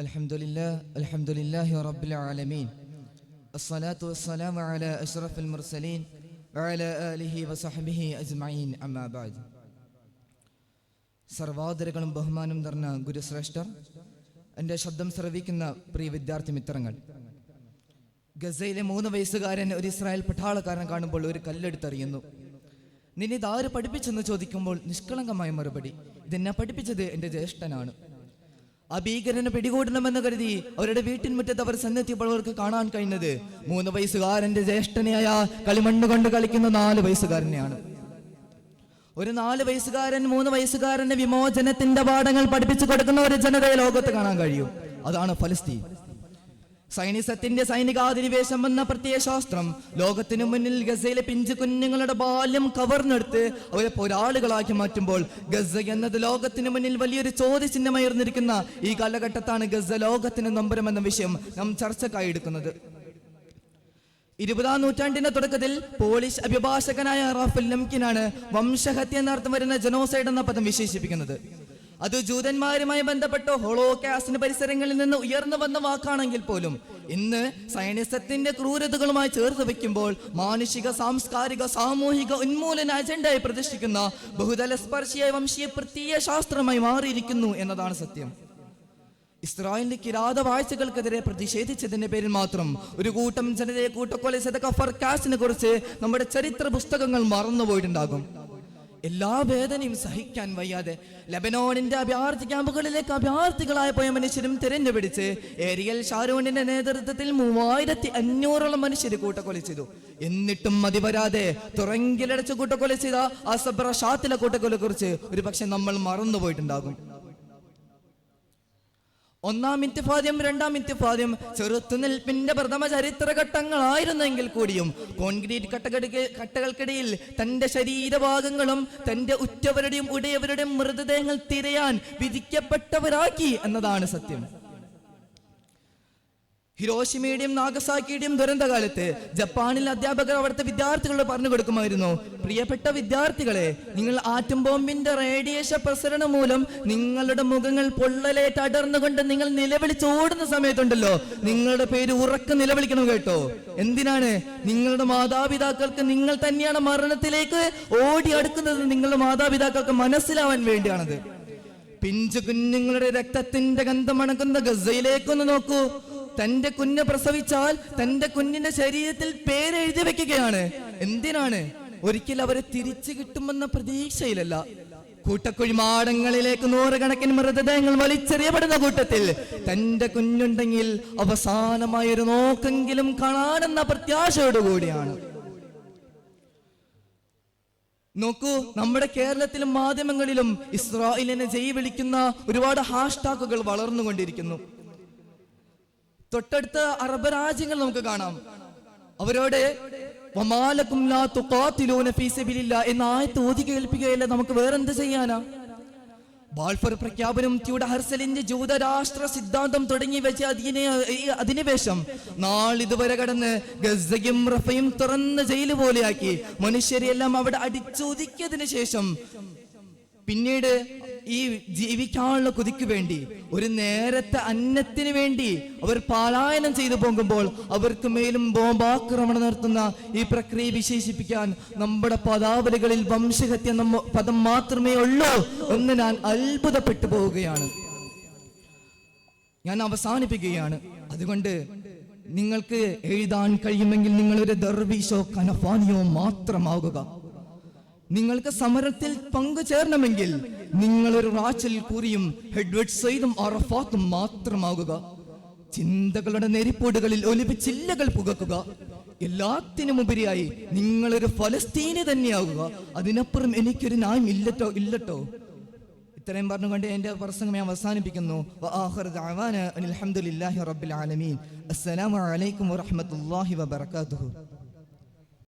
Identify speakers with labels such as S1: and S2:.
S1: അൽഹംദുലില്ലാഹി റബ്ബിൽ ആലമീൻ അസ്സലാത്തു വസ്സലാമു അലാ അഷ്റഫിൽ മുർസലീൻ വഅലാ ആലിഹി വസഹ്ബിഹി അജ്മഈൻ അമ്മാ ബഅദ്. സർവാദരങ്ങളും ബഹുമാനം നിറഞ്ഞ ഗുരുശ്രേഷ്ഠർ, എൻ്റെ ശബ്ദം ശ്രവിക്കുന്ന പ്രിയ വിദ്യാർത്ഥി മിത്രങ്ങൾ, ഗസയിലെ 3 വയസ്സുകാരൻ ഒരു ഇസ്രായേൽ പട്ടാളക്കാരൻ കാണുമ്പോൾ ഒരു കല്ലെടുത്തെറിയുന്നു. നിന്നിതാര് പഠിപ്പിച്ചെന്ന് ചോദിക്കുമ്പോൾ നിഷ്കളങ്കമായ മറുപടി, ഇതെന്നെ പഠിപ്പിച്ചത് എൻ്റെ ജ്യേഷ്ഠനാണ്. ആ ഭീകരനെ പിടികൂടണമെന്ന് കരുതി അവരുടെ വീട്ടിൻമുറ്റത്ത് അവർ ചെന്നെത്തിയപ്പോൾ അവർക്ക് കാണാൻ കഴിഞ്ഞത് 3 വയസ്സുകാരൻ്റെ ജ്യേഷ്ഠനെയായ കളിമണ്ണ് കൊണ്ട് കളിക്കുന്ന 4 വയസ്സുകാരനെയാണ്. ഒരു 4 വയസ്സുകാരൻ 3 വയസ്സുകാരന് വിമോചനത്തിന്റെ പാഠങ്ങൾ പഠിപ്പിച്ചു കൊടുക്കുന്ന ഒരു ജനതയെ ലോകത്ത് കാണാൻ കഴിയും. അതാണ് ഫലസ്തീൻ. സൈനിസത്തിന്റെ സൈനികാധിനിവേശം എന്ന പ്രത്യയശാസ്ത്രം ലോകത്തിനു മുന്നിൽ ഗസയിലെ പിഞ്ചു കുഞ്ഞുങ്ങളുടെ ബാല്യം കവർന്നെടുത്ത് അവരെ പോരാളികളാക്കി മാറ്റുമ്പോൾ ഗസ എന്നത് ലോകത്തിനു മുന്നിൽ വലിയൊരു ചോദ്യചിഹ്നമായിരുന്നിരിക്കുന്ന ഈ കാലഘട്ടത്താണ് ഗസ ലോകത്തിന് നൊമ്പരം എന്ന വിഷയം നാം ചർച്ചക്കായി എടുക്കുന്നത്. 20-ാം നൂറ്റാണ്ടിന്റെ തുടക്കത്തിൽ പോളിഷ് അഭിഭാഷകനായ റാഫേൽ ലെംകിനാണ് വംശഹത്യ എന്നർത്ഥം വരുന്ന ജനോസൈഡ് എന്ന പദം വിശേഷിപ്പിക്കുന്നത്. അത് ജൂതന്മാരുമായി ബന്ധപ്പെട്ട ഹോളോകാസ്റ്റിന്റെ പരിസരങ്ങളിൽ നിന്ന് ഉയർന്നു വന്ന വാക്കാണെങ്കിൽ പോലും ഇന്ന് സൈനിസത്തിന്റെ ക്രൂരതകളുമായി ചേർത്ത് വെക്കുമ്പോൾ മാനുഷിക, സാംസ്കാരിക, സാമൂഹിക ഉന്മൂലന അജണ്ടയായി പ്രതിഷ്ഠിക്കുന്ന ബഹുതല സ്പർശിയായ വംശീയ പ്രത്യയ ശാസ്ത്രമായി മാറിയിരിക്കുന്നു എന്നതാണ് സത്യം. ഇസ്രായേലിന്റെ കിരാത വാഴ്ചകൾക്കെതിരെ പ്രതിഷേധിച്ചതിന്റെ പേരിൽ മാത്രം ഒരു കൂട്ടം ജനതയെ കൂട്ടക്കൊല ചെയ്ത കഫർ കാസിനെ കുറിച്ച് നമ്മുടെ ചരിത്ര പുസ്തകങ്ങൾ മറന്നുപോയിട്ടുണ്ടാകും. എല്ലാ വേദനയും സഹിക്കാൻ വയ്യാതെ ലെബനോണിന്റെ അഭയാർത്ഥി ക്യാമ്പുകളിലേക്ക് അഭയാർത്ഥികളായ പോയ മനുഷ്യരും തിരഞ്ഞുപിടിച്ച് ഏരിയൽ ഷാരോണിന്റെ നേതൃത്വത്തിൽ 3500ഓളം മനുഷ്യർ കൂട്ടക്കൊല ചെയ്തു. എന്നിട്ടും മതി വരാതെ തുറങ്കിലടച്ച് കൂട്ടക്കൊല ചെയ്ത അസബ്ര ഷാത്തിലെ കൂട്ടക്കൊലയെ കുറിച്ച് ഒരു പക്ഷെ നമ്മൾ മറന്നുപോയിട്ടുണ്ടാകും. 1-ാം ഇൻതിഫാദയും 2-ാം ഇൻതിഫാദയും ചെറുത്തുനിൽപ്പിന്റെ പ്രഥമ ചരിത്രഘട്ടങ്ങളായിരുന്നെങ്കിൽ കൂടിയും കോൺക്രീറ്റ് കട്ടകൾക്കിടയിൽ തന്റെ ശരീരഭാഗങ്ങളും തന്റെ ഉറ്റവരുടെയും ഉടയവരുടെയും മൃതദേഹങ്ങൾ തിരയാൻ വിധിക്കപ്പെട്ടവരാക്കി എന്നതാണ് സത്യം. ഹിരോഷിമയുടെയും നാഗസാക്കിയുടെയും ദുരന്തകാലത്ത് ജപ്പാനിൽ അധ്യാപകർ അവിടുത്തെ വിദ്യാർത്ഥികളോട് പറഞ്ഞു കൊടുക്കുമായിരുന്നു, പ്രിയപ്പെട്ട വിദ്യാർത്ഥികളെ, നിങ്ങൾ ആറ്റം ബോംബിന്റെ റേഡിയേഷൻ പ്രസരണം മൂലം നിങ്ങളുടെ മുഖങ്ങൾ പൊള്ളലേറ്റ് അടർന്നുകൊണ്ട് നിങ്ങൾ നിലവിളിച്ച് ഓടുന്ന സമയത്തുണ്ടല്ലോ, നിങ്ങളുടെ പേര് ഉറക്കെ നിലവിളിക്കണം കേട്ടോ. എന്തിനാണ്? നിങ്ങളുടെ മാതാപിതാക്കൾക്ക് നിങ്ങൾ തന്നെയാണ് മരണത്തിലേക്ക് ഓടി അടുക്കുന്നത് നിങ്ങളുടെ മാതാപിതാക്കൾക്ക് മനസ്സിലാവാൻ വേണ്ടിയാണത്. പിഞ്ചു കുഞ്ഞുങ്ങളുടെ രക്തത്തിന്റെ ഗന്ധമണക്കുന്ന ഗസയിലേക്കൊന്ന് നോക്കൂ. തന്റെ കുഞ്ഞ് പ്രസവിച്ചാൽ തന്റെ കുഞ്ഞിന്റെ ശരീരത്തിൽ പേരെഴുതി വെക്കുകയാണ്. എന്തിനാണ്? ഒരിക്കൽ അവരെ തിരിച്ചു കിട്ടുമെന്ന പ്രതീക്ഷയിലല്ല. കൂട്ടക്കുഴിമാടങ്ങളിലേക്ക് 100 കണക്കിന് മൃതദേഹങ്ങൾ വലിച്ചെറിയപ്പെടുന്ന കൂട്ടത്തിൽ തന്റെ കുഞ്ഞുണ്ടെങ്കിൽ അവസാനമായൊരു നോക്കെങ്കിലും കാണാനെന്ന പ്രത്യാശയോടുകൂടിയാണ്. നോക്കൂ, നമ്മുടെ കേരളത്തിലും മാധ്യമങ്ങളിലും ഇസ്രായേലിനെ ജയ് വിളിക്കുന്ന ഒരുപാട് ഹാഷ്ടാഗുകൾ വളർന്നുകൊണ്ടിരിക്കുന്നു. തൊട്ടടുത്ത അറബ് രാജ്യങ്ങൾ നമുക്ക് കാണാം. അവരോട് വമാലക്കും ലാ തുഖാതിലൂന ഫീ സബീലില്ലാഹ് എന്ന ആയത്ത് ഓതി കേൾപ്പിക്കുകയല്ല, നമുക്ക് വേറെന്ത് ചെയ്യാനാ? ബാൽഫർ പ്രഖ്യാപനം, ട്യൂഡ ഹർസലിന്റെ ജൂതരാഷ്ട്ര സിദ്ധാന്തം തുടങ്ങി വെച്ച അധിനിവേശം നാളിതുവരെ കടന്ന് ഗസയും റഫയും തുറന്ന് ജയില് പോലെയാക്കി മനുഷ്യരെല്ലാം അവിടെ അടിച്ചൊതുക്കിയതിനു ശേഷം പിന്നീട് ഈ ജീവിക്കാനുള്ള കൊതിക്ക് വേണ്ടി, ഒരു നേരത്തെ അന്നത്തിന് വേണ്ടി അവർ പലായനം ചെയ്തു പോകുമ്പോൾ അവർക്ക് മേലും ബോംബാക്രമണം നടത്തുന്ന ഈ പ്രക്രിയ വിശേഷിപ്പിക്കാൻ നമ്മുടെ പദാവലികളിൽ വംശഹത്യ പദം മാത്രമേ ഉള്ളൂ എന്ന് ഞാൻ അത്ഭുതപ്പെട്ടു പോവുകയാണ്. ഞാൻ അവസാനിപ്പിക്കുകയാണ്. അതുകൊണ്ട് നിങ്ങൾക്ക് എഴുതാൻ കഴിയുമെങ്കിൽ നിങ്ങളൊരു ദർവീശോ കനഫാനിയോ മാത്രമാകുക. നിങ്ങൾക്ക് സമരത്തിൽ പങ്കുചേരണമെങ്കിൽ നിങ്ങളൊരു റാച്ചൽ കൂറിയും ഹെഡ്വേർഡ് സയ്യിദും അറഫാത്തും മാത്രമാകുക. ചിന്തകളുടെ നെരിപ്പോടുകളിൽ ഒലിപ്പിച്ചില്ലകൾ പുകക്കുക. എല്ലാത്തിനുമുപരിയായി നിങ്ങളൊരു ഫലസ്തീനി തന്നെയാകുക. അതിനപ്പുറം എനിക്കൊരു ന്യായം ഇല്ലട്ടോ. ഇത്രയും പറഞ്ഞുകൊണ്ട് എൻ്റെ പ്രസംഗം ഞാൻ അവസാനിപ്പിക്കുന്നു. അൽഹംദുലില്ലാഹി റബ്ബിൽ ആലമീൻ. അസ്സലാമു അലൈക്കും വറഹ്മത്തുള്ളാഹി വബറകാതുഹു.